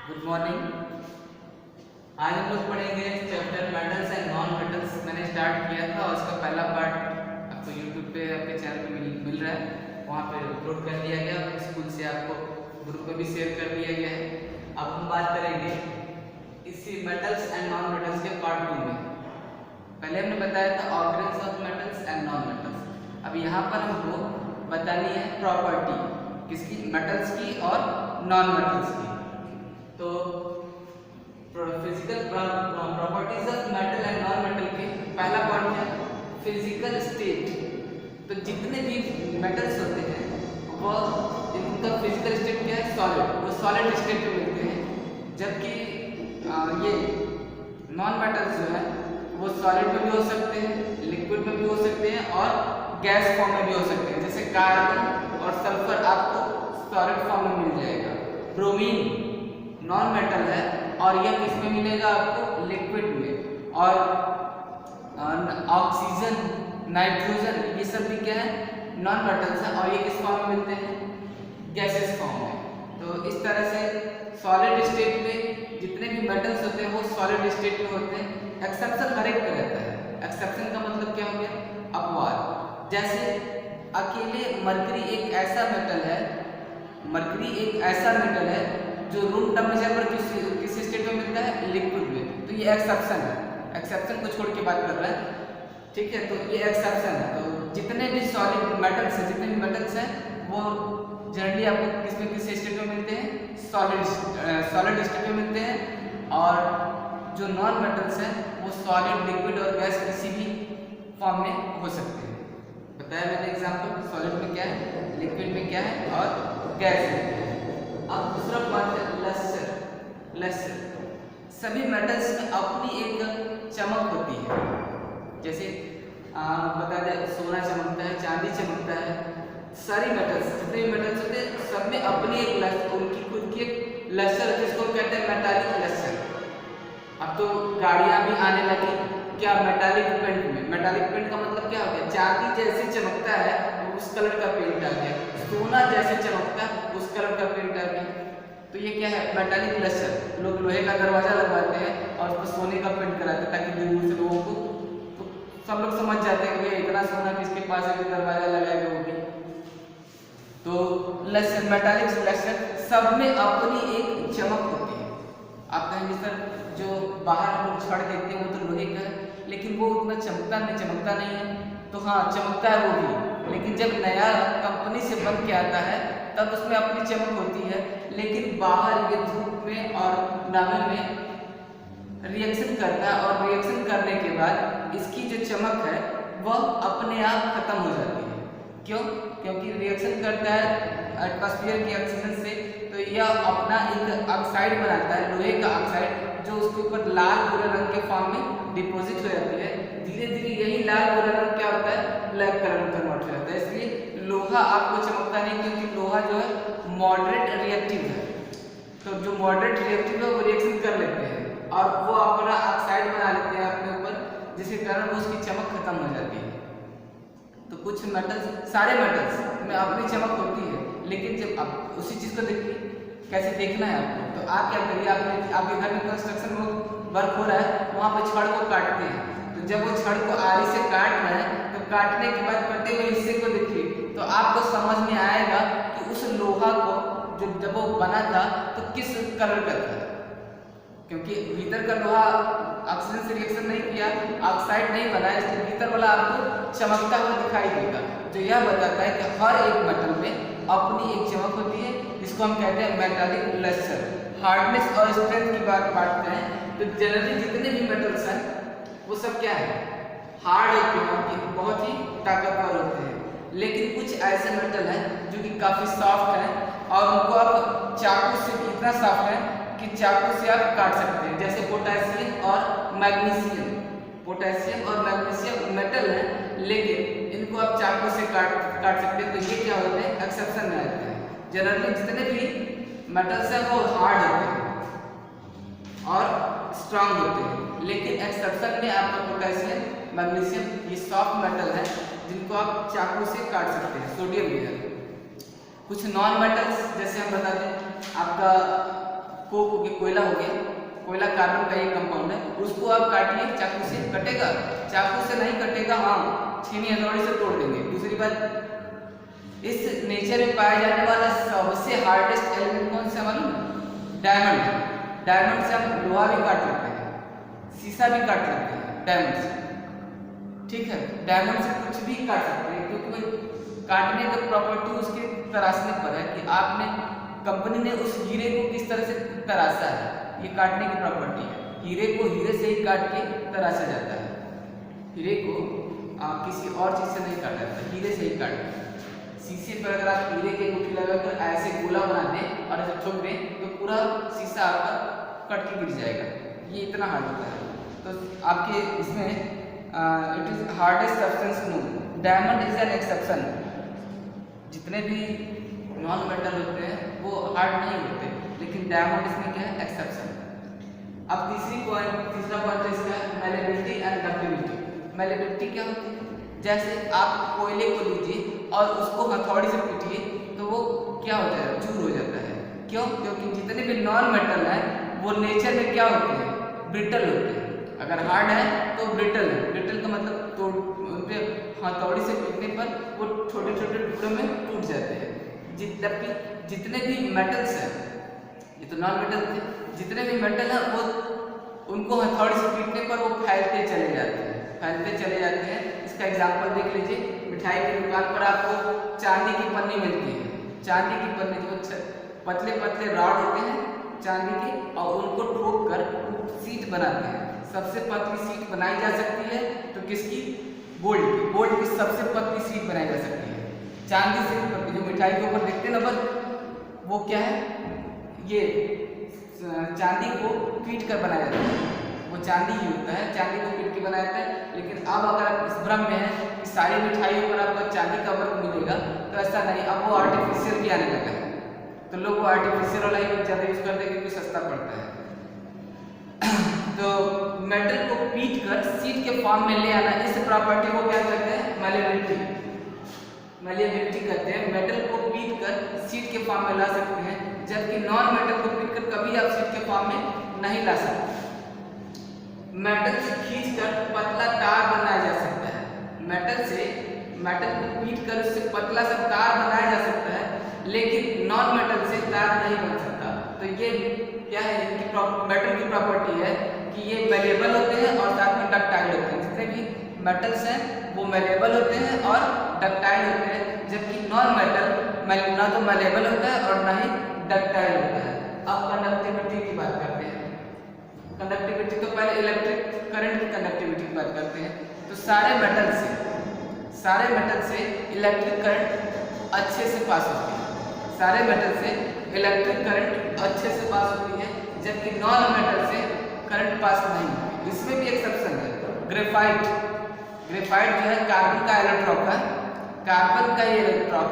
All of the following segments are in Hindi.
Good morning. आज हम लोग पढ़ेंगे chapter metals and non metals. मैंने स्टार्ट किया था और उसका पहला पार्ट आपको यूट्यूब पे आपके चैनल पे मिल रहा है, वहाँ पे अपलोड कर दिया गया और स्कूल से आपको ग्रुप में भी शेयर कर दिया गया है। अब हम बात करेंगे इसी मेटल्स एंड नॉन मेटल्स के पार्ट 2 में। पहले हमने बताया था occurrence of metals and non metals. अब यहाँ पर हमको बतानी है प्रॉपर्टी किसकी, मेटल्स की और नॉन मेटल्स की। तो physical properties of metal and non metal के पहला पॉइंट है फिजिकल स्टेट। तो जितने भी मेटल्स होते हैं वह इनका फिजिकल स्टेट क्या है, सॉलिड, वो सॉलिड स्टेट में मिलते हैं। जबकि ये नॉन मेटल्स जो है वो सॉलिड में भी हो सकते हैं, लिक्विड में भी हो सकते हैं और गैस फॉर्म में भी हो सकते हैं। जैसे कार्बन और सल्फर आपको सॉलिड फॉर्म में मिल जाएगा। ब्रोमीन नॉन मेटल है और यह किस में मिलेगा आपको, लिक्विड में। और ऑक्सीजन, नाइट्रोजन, ये सब भी क्या है, नॉन मेटल्स है और ये किस फॉर्म में मिलते हैं, गैसेस फॉर्म में। तो इस तरह से सॉलिड स्टेट में जितने भी मेटल्स होते हैं वो सॉलिड स्टेट में होते हैं। एक्सेप्शन हर एक पे रहता है। एक्सेप्शन का मतलब क्या हो गया, अपवाद। जैसे अकेले मरकरी एक ऐसा मेटल है, मरकरी एक ऐसा मेटल है जो रूम टेम्परेचर पर किस स्टेट में मिलता है, लिक्विड में। तो ये एक्सेप्शन है, एक्सेप्शन को छोड़ के बात कर रहा है, ठीक है। तो ये एक्सेप्शन है। तो जितने भी सॉलिड मेटल्स हैं, जितने भी मेटल्स हैं वो जनरली आपको किस स्टेट में मिलते हैं, सॉलिड स्टेट में मिलते हैं। और जो नॉन मेटल्स हैं वो सॉलिड, लिक्विड और गैस किसी भी फॉर्म में हो सकते हैं। बताया मैंने एग्जाम्पल, सॉलिड में क्या है, लिक्विड में क्या है और गैस में क्या है। अब दूसरा पॉइंट है लस्टर। लस्टर, सभी मेटल्स में अपनी एक चमक होती है। जैसे बता दें, सोना चमकता है, चांदी चमकता है। सारी मेटल्स, जितने भी मेटल्स होते हैं सब में अपनी एक उनकी खुद की एक लस्टर है, जिसको कहते हैं मेटालिक लस्टर। अब तो गाड़ियां भी आने लगी क्या, मेटालिक पेंट में। मेटालिक पेंट का मतलब क्या हो गया, चांदी जैसे चमकता है उस कलर का पेंट आ गया, सोना जैसे चमकता है उस कलर का पेंट आ गया। तो ये क्या है, मेटालिक लस्टर। लोग लोहे का दरवाजा लगवाते हैं और उसको सोने का पेंट कराते हैं ताकि दूर से लोगों को, तो सब लोग समझ जाते हैं कि भैया इतना सोना किसके पास है कि दरवाजा लगाएगा वो भी। तो लस्टर, मेटालिक लस्टर, सब में अपनी एक चमक होती है। आप कहेंगे सर जो बाहर हम लोग छड़ देखते हैं वो तो लोहे का है, लेकिन वो उतना चमकता नहीं है। तो हाँ, चमकता है वो भी, लेकिन जब नया कंपनी से बन के आता है तब उसमें अपनी चमक होती है। लेकिन बाहर ये धूप में और नमी में रिएक्शन करता है और रिएक्शन करने के बाद इसकी जो चमक है वह अपने आप खत्म हो जाती है। क्यों? क्योंकि रिएक्शन करता है एटमॉस्फेयर की ऑक्सीजन से, तो यह अपना एक ऑक्साइड बनाता है, लोहे का ऑक्साइड, जो उसके ऊपर लाल भूरे रंग के फॉर्म में डिपॉजिट हो जाती है। धीरे धीरे यही लाल भूरा रंग क्या होता है, ब्लैक कलर में कन्वर्ट हो जाता है। इसलिए लोहा आपको चमकता नहीं, क्योंकि लोहा जो है मॉडरेट रिएक्टिव है। तो जो मॉडरेट रिएक्टिव है वो रिएक्शन कर लेते हैं और वो अपना ऑक्साइड बना लेते हैं अपने ऊपर, जिसके कारण वो उसकी चमक खत्म हो जाती है। तो कुछ मेटल्स, सारे मेटल्स में अपनी चमक होती है, लेकिन जब आप उसी चीज़ को देखिए, कैसे देखना है आपको। तो आप क्या करिए, आपके घर में कंस्ट्रक्शन वर्क हो रहा है, वहाँ पर छड़ को काटते हैं। तो जब वो छड़ को आरी से काट रहे हैं तो काटने के बाद कटे हुए हिस्से को देखिए, तो आपको समझ में आएगा कि उस लोहा को जब वो बना था तो किस कलर का था। क्योंकि भीतर का लोहा ऑक्सीजन से रिएक्शन नहीं किया, ऑक्साइड नहीं बना, इसलिए भीतर वाला आपको चमकता हुआ दिखाई देगा। जो यह बताता है कि हर एक मेटल में अपनी एक चमक होती है, जिसको हम कहते हैं मेटालिक लस्टर। हार्डनेस और स्ट्रेंथ की बात करते हैं तो जनरली जितने भी मेटल्स हैं वो सब क्या है, हार्ड होते हैं, बहुत ही ताकतवर होते हैं। लेकिन कुछ ऐसे मेटल हैं जो कि काफ़ी सॉफ्ट हैं और उनको आप चाकू से, इतना सॉफ्ट है कि चाकू से आप काट सकते हैं। जैसे पोटेशियम और मैग्नीशियम। पोटेशियम और मैग्नीशियम मेटल हैं, लेकिन इनको आप चाकू से काट सकते हैं। तो ये क्या होते हैं, एक्सेप्शन में आते हैं। जनरली जितने भी मेटल्स हैं वो हार्ड होते हैं और स्ट्रांग होते हैं, लेकिन एक्सेप्शन में आपका पोटेशियम, मैग्नीशियम, ये सॉफ्ट मेटल है जिनको आप चाकू से काट सकते हैं। सोडियम भी है। कुछ नॉन मेटल्स जैसे हम बता दें, आपका कोक हो गया, कोयला हो गया, कोयला कार्बन का एक कंपाउंड है, उसको आप काटिए चाकू से, कटेगा? चाकू से नहीं कटेगा, हाँ छीनी हथौड़ी से तोड़ देंगे। दूसरी बात, इस नेचर में पाया जाने वाला सबसे हार्डेस्ट एलिमेंट कौन सा मालूम? डायमंड। डायमंड से हम लोहा भी काट सकते हैं, शीशा भी काट सकते हैं डायमंड से, ठीक है? डायमंड से कुछ भी काट सकते हैं, क्योंकि काटने का प्रॉपर्टी उसके तराशने पर है कि आपने, कंपनी ने उस हीरे को किस तरह से तराशा है, ये काटने की प्रॉपर्टी है। हीरे को हीरे से ही काट के तराशा जाता है, हीरे को किसी और चीज से नहीं काटा जाता, हीरे से ही काट। शीशे पर अगर आप हीरे की अंगूठी लगाकर ऐसे गोला बना दें और ऐसे ठोक दें तो पूरा शीशा आपका कट के गिर जाएगा, ये इतना हार्ड होता है। तो आपके इसमें it is hardest substance known, diamond is an exception. जितने भी नॉन मेटल होते हैं वो हार्ड नहीं होते, लेकिन डायमंड इसमें क्या है? एक्सेप्शन। अब तीसरा पॉइंट इसका मैलेबिलिटी एंड डक्टिलिटी। मैलेबिलिटी क्या होती है? जैसे आप कोयले को लीजिए और उसको हथौड़ी से पीटिए तो वो क्या हो जाएगा? चूर हो जाता है। क्यों? क्योंकि जितने भी नॉन मेटल हैं वो नेचर में क्या होते हैं? ब्रिटल होते हैं। अगर हार्ड है तो ब्रिटल है। ब्रिटल का मतलब तो उन पे हथौड़ी से पीटने पर वो छोटे छोटे टुकड़ों में टूट जाते हैं। जबकि जितने भी मेटल्स हैं, ये तो नॉन मेटल थे, जितने भी मेटल हैं वो उनको हथौड़ी से पीटने पर वो फैलते चले जाते हैं, फैलते चले जाते हैं। इसका एग्जाम्पल देख लीजिए, मिठाई की दुकान पर आपको चांदी की पन्नी मिलती है, चांदी की पन्नी जो पतले पतले रॉड होते हैं चांदी के, और उनको ठोक कर सीट बनाते हैं। सबसे पतली सीट बनाई जा सकती है तो किसकी? गोल्ड की। गोल्ड की सबसे पतली सीट बनाई जा सकती है चांदी से पतली। जो मिठाई के ऊपर देखते हैं ना बस, वो क्या है? ये चांदी को पीट कर बनाया जाता है, वो चांदी ही होता है, चांदी को पीट के बनाया जाता है। लेकिन अब अगर आप इस भ्रम में हैं कि सारी मिठाइयों पर आपको चांदी का वर्क मिलेगा, तो ऐसा नहीं। अब वो आर्टिफिशियल भी आने लगा है, तो लोग वो आर्टिफिशियल वाला ही ज़्यादा यूज करते हैं क्योंकि सस्ता पड़ता है। तो मेटल को पीट कर सीट के फॉर्म में ले आना, इस प्रॉपर्टी को क्या कहते हैं? मैलेबिलिटी। मैलेबिलिटी कहते हैं। मेटल को पीट कर सीट के फॉर्म में ला सकते हैं, जबकि नॉन मेटल को पीट कर कभी आप सीट के फॉर्म में नहीं ला सकते। मेटल से खींचकर पतला तार बनाया जा सकता है। मेटल को पीट कर उससे पतला सा तार बनाया जा सकता है, लेकिन नॉन मेटल से तार नहीं बन सकता। तो ये क्या है? इनकी मेटल की प्रॉपर्टी है कि ये मेलेबल होते हैं और साथ में डक्टाइल होते हैं। जितने भी मेटल्स हैं वो मेलेबल होते हैं और डक्टाइल होते हैं, जबकि नॉन मेटल ना तो मेलेबल होता है और ना ही डक्टाइल होता है। अब कंडक्टिविटी की बात करते हैं। कंडक्टिविटी तो पहले इलेक्ट्रिक करंट की कंडक्टिविटी की बात करते हैं। तो सारे मेटल से इलेक्ट्रिक करंट अच्छे से पास होती है। सारे मेटल से इलेक्ट्रिक करंट अच्छे से पास होती है, जबकि नॉन मेटल से करंट पास नहीं होती। इसमें भी एक्सेप्शन है। ग्रेफाइट जो है कार्बन का इलेक्ट्रॉन है। कार्बन का ये इलेक्ट्रॉन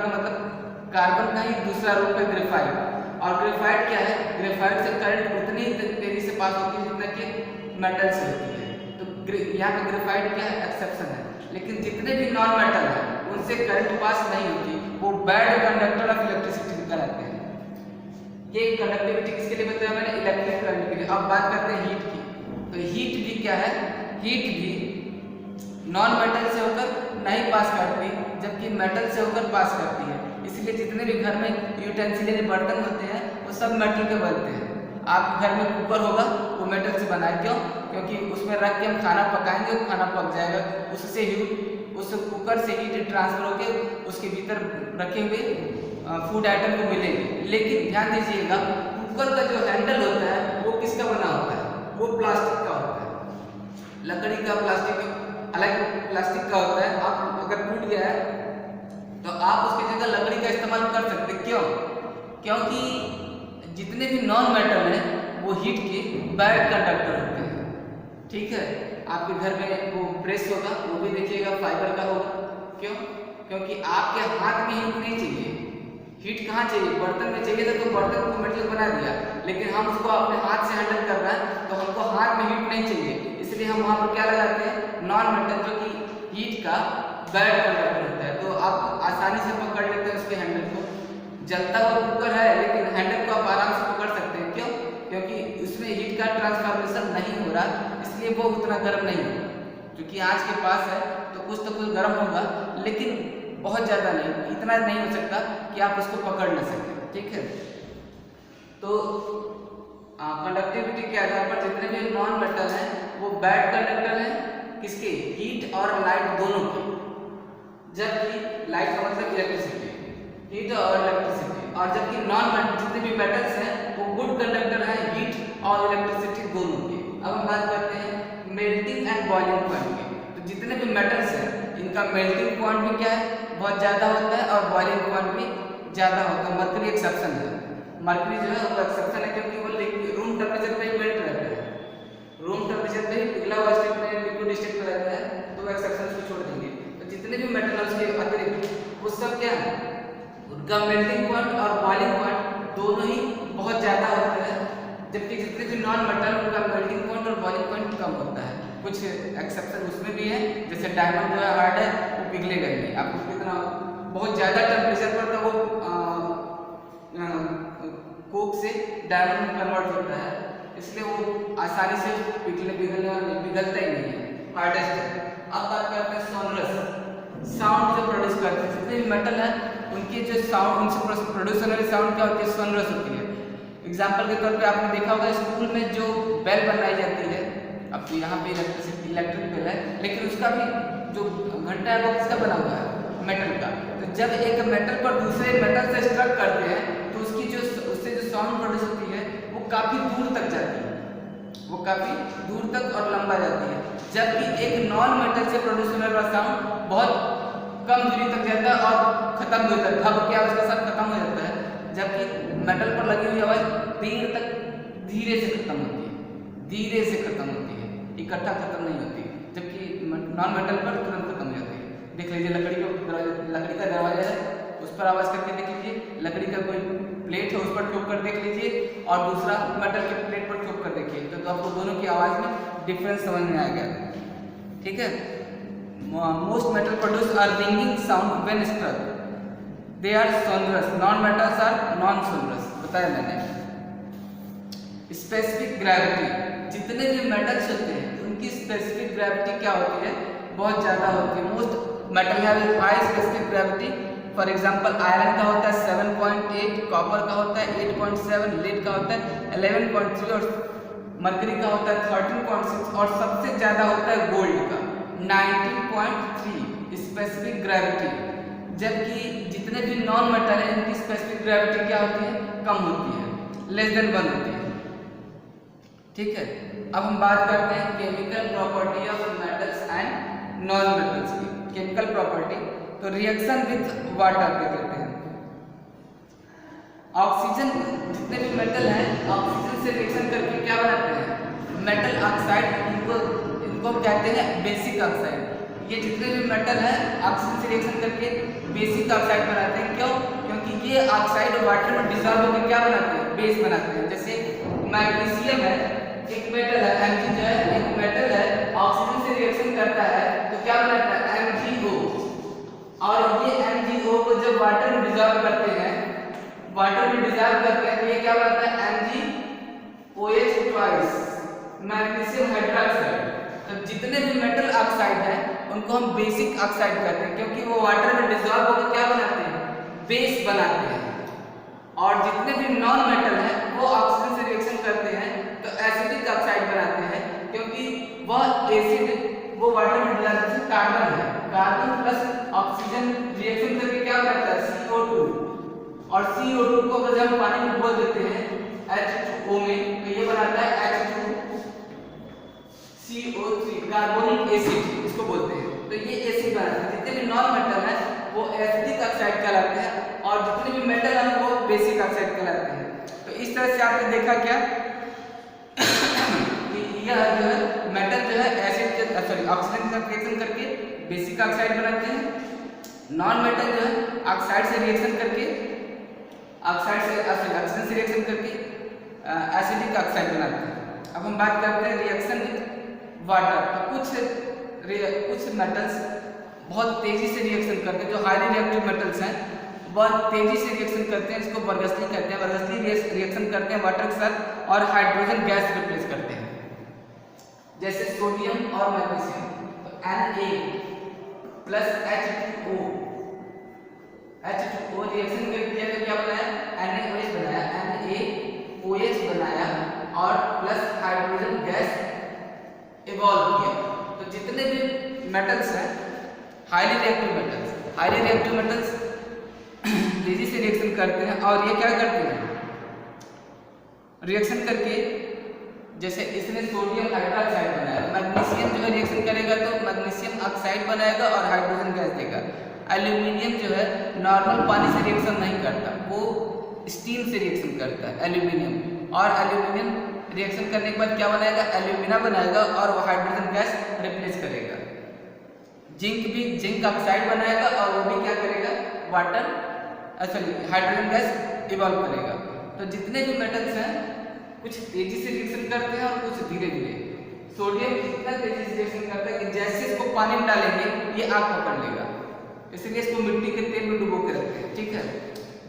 का मतलब कार्बन का ही दूसरा रूप है ग्रेफाइट। और ग्रेफाइट क्या है? ग्रेफाइट से करंट उतनी तेजी से पास होती है जितना कि मेटल से होती है। तो यहाँ पे ग्रेफाइट क्या है? एक्सेप्शन है। लेकिन जितने भी नॉन मेटल हैं उनसे करंट पास नहीं होती, वो बैड कंडक्टर ऑफ इलेक्ट्रिसिटी कहलाते हैं। ये कंडक्टिविटी किसके लिए बताया मैंने? इलेक्ट्रिक करंट के लिए। अब बात करते हैं हीट की। तो हीट भी क्या है? हीट भी नॉन मेटल से होकर नहीं पास करती, जबकि मेटल से होकर पास करती है। इसलिए जितने भी घर में यूटेंसिलियरी बर्तन होते हैं वो सब मेटल के बनते हैं। आपके घर में कुकर होगा वो मेटल से बना है। क्यों? क्योंकि उसमें रख के हम खाना पकाएंगे, वो खाना पक जाएगा, उससे उस कुकर से हीट ट्रांसफर होकर उसके भीतर रखे हुए फूड आइटम को मिलेंगे। लेकिन ध्यान दीजिएगा, कुकर का जो हैंडल होता है वो किसका बना होता है? वो प्लास्टिक का होता है, लकड़ी का, अलग प्लास्टिक का होता है। आप अगर टूट गया है तो आप उसकी जगह लकड़ी का इस्तेमाल कर सकते। क्यों? क्योंकि जितने भी नॉन मेटल हैं वो हीट के बैड कंडक्टर होते हैं। ठीक है? आपके घर में वो प्रेस होगा, वो भी देखिएगा फाइबर का होगा। क्यों? क्योंकि आपके हाथ में हीट नहीं चाहिए। हीट कहाँ चाहिए? बर्तन में चाहिए था तो बर्तन को मेटल बना दिया, लेकिन हम उसको अपने हाथ से हैंडल कर रहे हैं तो हमको हाथ में हीट नहीं चाहिए, इसलिए हम वहाँ पर क्या लगाते हैं? नॉन मेटल, जो कि हीट का बैड कंडक्टर होता है। तो आप आसानी से पकड़ लेते हैं उसके हैंडल को। जलता हुआ कुकर है लेकिन हैंडल को आप आराम से पकड़ सकते हैं। इसलिए वो उतना गर्म नहीं होगा। क्योंकि आँच के पास है तो कुछ गर्म होगा, लेकिन बहुत ज़्यादा नहीं, इतना नहीं हो सकता कि आप उसको पकड़ न सकें। ठीक है, तो कंडक्टिविटी के आधार पर जितने भी नॉन मेटल हैं वो बैड कंडक्टर हैं, किसके, हीट और लाइट दोनों के। जबकि लाइट का मतलब इलेक्ट्रिसिटी, हीट और इलेक्ट्रिसिटी, और जबकि नॉन मेटल जितने भी मेटल्स हैं वो गुड कंडक्टर हैं, हीट और इलेक्ट्रिसिटी दोनों के। अब हम बात करते हैं मेल्टिंग एंड बॉइलिंग पॉइंट की। तो जितने भी मेटल्स हैं इनका मेल्टिंग पॉइंट भी क्या है, बहुत ज़्यादा होता है, और बॉइलिंग पॉइंट भी ज़्यादा होता है। मरकरी एक्सेप्शन है, मरकरी जो है वो एक्सेप्शन है, क्योंकि वो रूम टेम्परेचर पे ही मेल्ट रहता है, रूम टेम्परेचर पे ही पिघला हुआ स्टेट में लिक्विड स्टेट में रहता है, तो वो एक्सेप्शन को छोड़ देंगे। तो जितने भी मेटल है उसके अतिरिक्त वो सब क्या है, उनका मेल्टिंग पॉइंट और बॉइलिंग पॉइंट दोनों ही बहुत ज़्यादा होता है, जबकि जितने भी नॉन मेटल उनका मेल्टिंग पॉइंट और बॉइलिंग पॉइंट कम होता है। कुछ एक्सेप्शन उसमें भी है, जैसे डायमंड जो है हार्ड है वो पिघलेगा नहीं, आपको कितना बहुत ज़्यादा टेम्परेचर पर तो वो कोक से डायमंड में कन्वर्ट होता है, इसलिए वो आसानी से पिघलने और पिघलता ही नहीं है, हार्डेस्ट है। अब बात करते हैं सोनरस साउंड जो प्रोड्यूस करते हैं। जितने भी मेटल है उनकी जो साउंड, उनसे प्रोड्यूस होने वाली साउंड क्या होती है, सोनरस होती है। एग्जाम्पल के तौर पे आपने देखा होगा स्कूल में जो बेल बनाई जाती है, अब तो यहाँ पे इलेक्ट्रिक बेल है, लेकिन उसका भी जो घंटा है वो किसका बना हुआ है, मेटल का। तो जब एक मेटल पर दूसरे मेटल से स्ट्रक करते हैं तो उसकी जो उससे जो साउंड प्रोड्यूस होती है वो काफ़ी दूर तक जाती है, वो काफ़ी दूर तक और लंबा जाती है। जबकि एक नॉन मेटल से प्रोड्यूस होने वाला साउंड बहुत कम दूरी तक जाता है और खत्म हो जाता है, धब क्या उसके साथ खत्म हो जाता है। जबकि मेटल पर लगी हुई आवाज़ देर तक धीरे से खत्म होती है, धीरे से खत्म होती है, इकट्ठा खत्म नहीं होती, जबकि नॉन मेटल पर तुरंत खत्म हो जाती है। देख लीजिए लकड़ी का दरवाजा है, उस पर आवाज़ करके देख लीजिए, लकड़ी का कोई प्लेट है उस पर ठोक कर देख लीजिए, और दूसरा मेटल के प्लेट पर ठोक कर देखिए, तो आपको दोनों की आवाज़ में डिफरेंस समझ में आ गया। ठीक है, most metal produce are ringing sound when struck, they are sonorous, non metals are non sonorous, बताया मैंने। स्पेसिफिक ग्रेविटी, जितने भी मेटल्स होते हैं उनकी स्पेसिफिक ग्रेविटी क्या होती है, बहुत ज़्यादा होती है। Most metal have high specific gravity, for example iron का होता है 7.8, कॉपर का होता है 8.7, लेड का होता है 11.3, और मरकरी का होता है 13.6, और सबसे ज़्यादा होता है गोल्ड का 19.3 स्पेसिफिक ग्रेविटी। जबकि जितने भी नॉन मेटल है इनकी स्पेसिफिक ग्रेविटी क्या होती है, कम होती है, लेस देन 1 होती है। ठीक है, अब हम बात करते हैं chemical property of metals and non metals की। केमिकल प्रॉपर्टी, तो रिएक्शन विथ वाटर देख लेते हैं। ऑक्सीजन, जितने भी मेटल हैं ऑक्सीजन से रिएक्शन करके क्या बनाते हैं, मेटल ऑक्साइड, इनको कहते हैं बेसिक ऑक्साइड। ये जितने भी मेटल हैं ऑक्सीजन से रिएक्शन करके बेसिक ऑक्साइड बनाते हैं। क्यों? क्योंकि ये ऑक्साइड वाटर में डिसॉल्व होकर क्या बनाते हैं, बेस बनाते हैं। जैसे मैग्नीशियम है, एक मेटल है, Mg जो है एक मेटल है, ऑक्सीजन से रिएक्शन करता है तो क्या बनाता है, MgO, और ये MgO को जब वाटर में डिसॉल्व करते हैं, वाटर में डिसॉल्व करते हैं तो ये क्या बनता है, MgOH ट्वाइस, मैग्नीशियम हाइड्रोक्साइड। तो जितने भी मेटल ऑक्साइड हैं उनको हम बेसिक ऑक्साइड कहते हैं, क्योंकि वो वाटर में डिसॉल्व होकर क्या बनाते हैं, बेस बनाते हैं। और जितने भी नॉन मेटल हैं वो ऑक्सीजन से रिएक्शन करते हैं तो एसिडिक ऑक्साइड बनाते हैं, क्योंकि वह एसिड वो वाटर में डिसॉल्व, कार्बन है, कार्बन प्लस ऑक्सीजन रिएक्शन करके क्या बनाता है, CO2, और CO2 को अगर हम पानी में घोल देते हैं H2O में तो ये बनाता है H2CO3, कार्बोनिक एसिड इसको बोलते हैं। तो ये एसिड बनाता है। जितने भी नॉन मेटल हैं वो एसिडिक ऑक्साइड कहलाते हैं, और जितने भी मेटल हैं वो बेसिक ऑक्साइड कहलाते हैं। तो इस तरह से आपने देखा क्या कि यह जो है मेटल जो है एसिड के ऑक्सीजन के साथ रिएक्शन करके बेसिक ऑक्साइड बनाते हैं, नॉन मेटल जो है ऑक्साइड से रिएक्शन करके ऑक्सीजन से रिएक्शन करके एसिडिक ऑक्साइड बनाते हैं। अब हम बात करते हैं रिएक्शन विद वाटर। तो कुछ मेटल्स बहुत तेजी से रिएक्शन करते हैं, जो हाईली रिएक्टिव मेटल्स हैं वह तेजी से रिएक्शन करते हैं, इसको बरगस्ली कहते हैं। बरगस्ली रिएक्शन करते हैं वाटर के साथ और हाइड्रोजन गैस रिप्लेस करते हैं। जैसे सोडियम और मैग्नीशियम, तो Na प्लस H2O रिएक्शन किया तो क्या बनाया, NaOH बनाया, NaOH बनाया और प्लस हाइड्रोजन गैस इवॉल्व किया। तो जितने भी मेटल्स हैं हाईली रिएक्टिव मेटल्स तेजी से रिएक्शन करते हैं और ये क्या करते हैं, रिएक्शन करके, जैसे इसने सोडियम हाइड्रोक्साइड बनाया, मैग्नीशियम जो है रिएक्शन करेगा तो मैग्नीशियम ऑक्साइड बनाएगा और हाइड्रोजन गैस देगा। एल्यूमिनियम जो है नॉर्मल पानी से रिएक्शन नहीं करता, वो स्टीम से रिएक्शन करता है एल्यूमिनियम, और एल्यूमिनियम रिएक्शन करने के बाद क्या बनाएगा, एल्यूमिना बनाएगा और वो हाइड्रोजन गैस रिप्लेस करेगा। जिंक ऑक्साइड बनाएगा और वो भी क्या करेगा, हाइड्रोजन गैस इवॉल्व करेगा। तो जितने भी मेटल्स हैं कुछ तेजी से रिएक्शन करते हैं और कुछ धीरे धीरे। सोडियम इतना तेजी से रिएक्शन करता है कि जैसे इसको पानी में डालेंगे ये आग पकड़ लेगा, इसलिए इसको मिट्टी के तेल में डुबो के रखते हैं, ठीक है।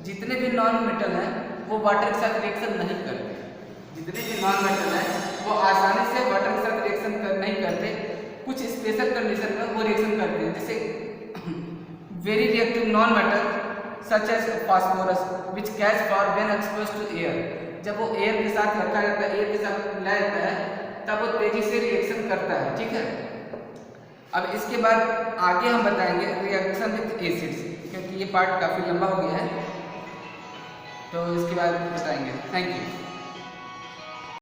जितने भी नॉन मेटल हैं वो वाटर के साथ रिएक्शन नहीं करते, जितने भी नॉन मेटल हैं वो आसानी से वाटर के साथ रिएक्शन नहीं करते, कुछ स्पेशल कंडीशन में वो रिएक्शन करते हैं। जैसे very reactive non metal such as phosphorus which catch for when exposed to air, जब वो एयर के साथ रखा जाता है, एयर के साथ मिलाया जाता है, तब वो तेजी से रिएक्शन करता है, ठीक है। अब इसके बाद आगे हम बताएंगे रिएक्शन विथ एसिड्स, क्योंकि ये पार्ट काफ़ी लंबा हो गया है, तो इसके बाद बताएंगे। Thank you.